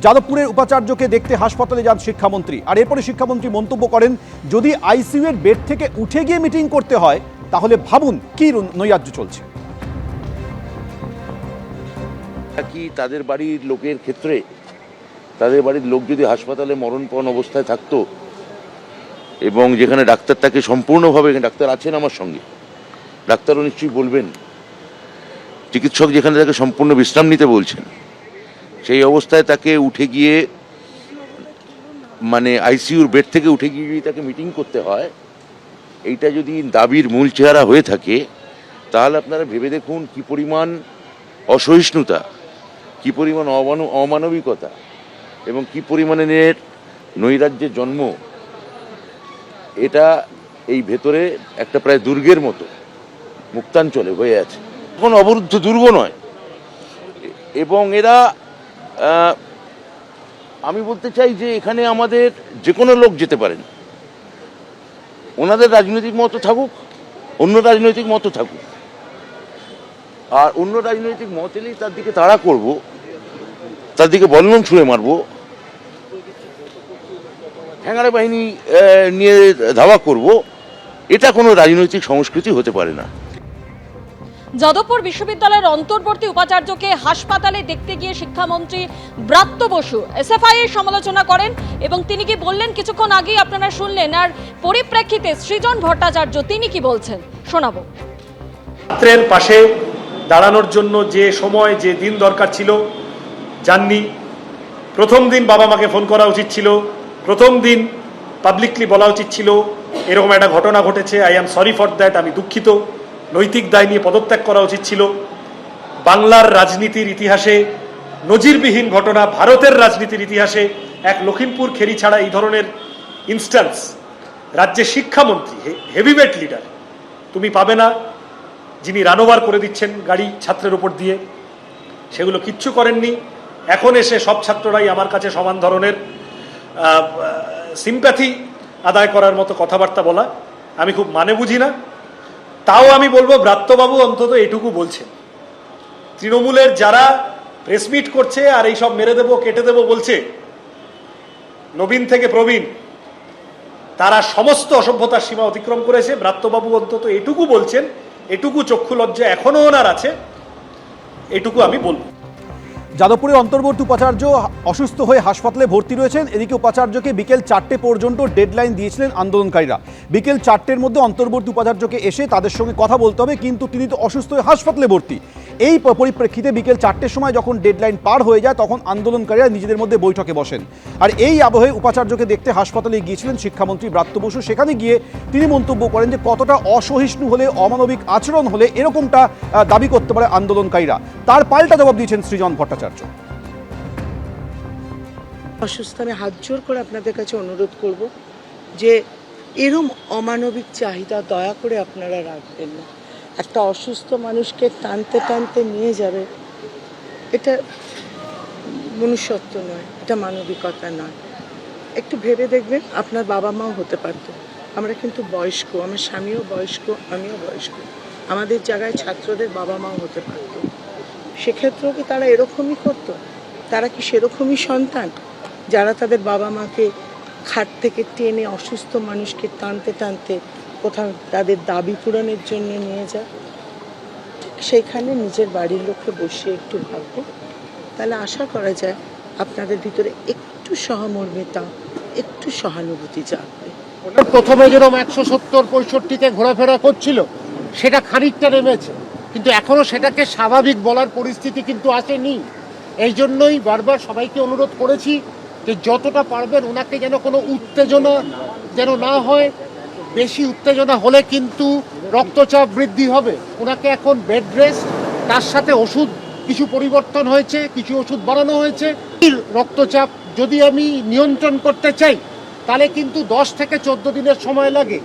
যাদবপুরের উপাচার্যকে দেখতে হাসপাতালে যান শিক্ষামন্ত্রী, আর এরপরে শিক্ষামন্ত্রী মন্তব্য করেন, যদি আইসিইউ এর বেড থেকে উঠে গিয়ে মিটিং করতে হয় তাহলে ভাবুন কি নৈরাজ্য চলছে। কি তাদের বাড়ির লোকের ক্ষেত্রে, তাদের বাড়ির লোক যদি হাসপাতালে মরণপণ অবস্থায় থাকতো এবং যেখানে ডাক্তার তাকে সম্পূর্ণভাবে, ডাক্তার আছেন আমার সঙ্গে, ডাক্তারও নিশ্চয়ই বলবেন, চিকিৎসক যেখানে তাকে সম্পূর্ণ বিশ্রাম নিতে বলছেন, সেই অবস্থায় তাকে উঠে গিয়ে মানে আইসিইউর বেড থেকে উঠে গিয়ে যদি তাকে মিটিং করতে হয়, এইটা যদি দাবির মূল চেহারা হয়ে থাকে তাহলে আপনারা ভেবে দেখুন কি পরিমাণ অসহিষ্ণুতা, কি পরিমাণ অমানবিকতা এবং কি পরিমাণের নৈরাজ্যের জন্ম এটা এই ভেতরে একটা প্রায় দুর্গের মতো মুক্তাঞ্চলে হয়ে আছে। কোনো অবরুদ্ধ দুর্গ নয়। এবং এরা আমি বলতে চাই যে এখানে আমাদের যে কোনো লোক যেতে পারেন, ওনাদের রাজনৈতিক মত থাকুক, অন্য রাজনৈতিক মত থাকুক, আর অন্য রাজনৈতিক মত এলেই তার দিকে তাড়া করব, তার দিকে বল্লম ছুঁড়ে মারব, ঠ্যাঙাড়ে বাহিনী নিয়ে ধাওয়া করব, এটা কোনো রাজনৈতিক সংস্কৃতি হতে পারে না। যাদবপুর বিশ্ববিদ্যালয়ের অন্তর্বর্তী উপাচার্যকে হাসপাতালে দেখতে গিয়ে শিক্ষামন্ত্রী ব্রাত্য বসু এসএফআই এর সমালোচনা করেন এবং তিনি কি বললেন কিছুক্ষণ আগেই আপনারা শুনলেন, আর পরিপ্রেক্ষিতে সৃজন ভট্টাচার্য তিনি কি বলছেন শোনাবো। ছাত্রের পাশে দাঁড়ানোর জন্য যে সময়, যে দিন দরকার ছিল জাননি। প্রথম দিন বাবা মাকে ফোন করা উচিত ছিল, প্রথম দিন পাবলিকলি বলা উচিত ছিল এরকম একটা ঘটনা ঘটেছে, I am sorry for that, আমি দুঃখিত, নৈতিক দায় নিয়ে পদত্যাগ করা উচিত ছিল। বাংলার রাজনীতির ইতিহাসে নজিরবিহীন ঘটনা, ভারতের রাজনীতির ইতিহাসে এক লখিমপুর খেরি ছাড়া এই ধরনের ইনস্ট্যান্স রাজ্যের শিক্ষামন্ত্রী, হেভিওয়েট লিডার তুমি পাবে না, যিনি রানোভার করে দিচ্ছেন গাড়ি ছাত্রের উপর দিয়ে, সেগুলো কিচ্ছু করেননি। এখন এসে সব ছাত্ররাই আমার কাছে সমান ধরনের সিম্প্যাথি আদায় করার মতো কথাবার্তা বলা আমি খুব মানে বুঝি না। তাও আমি বলবো ব্রাত্যবাবু অন্তত এটুকু বলছেন, তৃণমূলের যারা প্রেসমিট করছে আর এই সব মেরে দেবো কেটে দেবো বলছে, নবীন থেকে প্রবীণ, তারা সমস্ত অসভ্যতার সীমা অতিক্রম করেছে। ব্রাত্যবাবু অন্তত এটুকু বলছেন, এটুকু চক্ষু লজ্জা এখনো ওনার আছে, এটুকু আমি বলবো। যাদবপুরের অন্তর্বর্তী উপাচার্য অসুস্থ হয়ে হাসপাতালে ভর্তি রয়েছেন। এদিকে উপাচার্যকে বিকেল 4টে পর্যন্ত ডেডলাইন দিয়েছিলেন আন্দোলনকারীরা। বিকেল 4টের মধ্যে অন্তর্বর্তী উপাচার্যকে এসে তাদের সঙ্গে কথা বলতে হবে, কিন্তু তিনি তো অসুস্থ হয়ে হাসপাতালে ভর্তি। এই পরিপ্রেক্ষিতে বিকেল 4টের সময় যখন ডেডলাইন পার হয়ে যায় তখন আন্দোলনকারীরা নিজেদের মধ্যে বৈঠকে বসেন। আর এই আবহে উপাচার্যকে দেখতে হাসপাতালে গিয়েছিলেন শিক্ষামন্ত্রী ব্রাত্য বসু। সেখানে গিয়ে তিনি মন্তব্য করেন যে কতটা অসহিষ্ণু হলে, অমানবিক আচরণ হলে এরকমটা দাবি করতে পারে আন্দোলনকারীরা। তার পাল্টা জবাব দিয়েছেন সৃজন ভট্টাচার্য। অসুস্থ, আমি হাত জোর করে আপনাদের কাছে অনুরোধ করব যে এরম অমানবিক চাহিদা দয়া করে আপনারা রাখবেন না। একটা অসুস্থ মানুষকে টানতে টানতে নিয়ে যাবে, এটা মনুষ্যত্ব নয়, এটা মানবিকতা নয়। একটু ভেবে দেখবেন, আপনার বাবা মাও হতে পারত। আমরা কিন্তু বয়স্ক, আমার স্বামীও বয়স্ক, আমিও বয়স্ক, আমাদের জায়গায় ছাত্রদের বাবা মাও হতে পারত। সেক্ষেত্রেও কি তারা এরকমই করতো? তারা কি সেরকমই সন্তান যারা তাদের বাবা মাকে খাট থেকে টেনে অসুস্থ মানুষকে টানতে টানতে কোথাও তাদের দাবি পূরণের জন্য নিয়ে যায়? সেইখানে নিজের বাড়ির লোককে বসিয়ে একটু ভাববো, তাহলে আশা করা যায় আপনাদের ভিতরে একটু সহমর্মিতা, একটু সহানুভূতি জাগবে। প্রথমে যেরকম 170-65-তে ঘোরাফেরা করছিল সেটা খানিকটা নেমেছে, কিন্তু এখনো সেটাকে স্বাভাবিক বলার পরিস্থিতি কিন্তু আসেনি। এই জন্যই বারবার সবাইকে অনুরোধ করেছি যে যতটা পারবেন ওনাকে যেন কোনো উত্তেজনা যেন না হয়। বেশি উত্তেজনা হলে কিন্তু রক্তচাপ বৃদ্ধি হবে। ওনাকে এখন বেড রেস্ট, তার সাথে ওষুধ কিছু পরিবর্তন হয়েছে, কিছু ওষুধ বাড়ানো হয়েছে। রক্তচাপ যদি আমি নিয়ন্ত্রণ করতে চাই তাহলে কিন্তু 10 থেকে 14 দিনের সময় লাগে।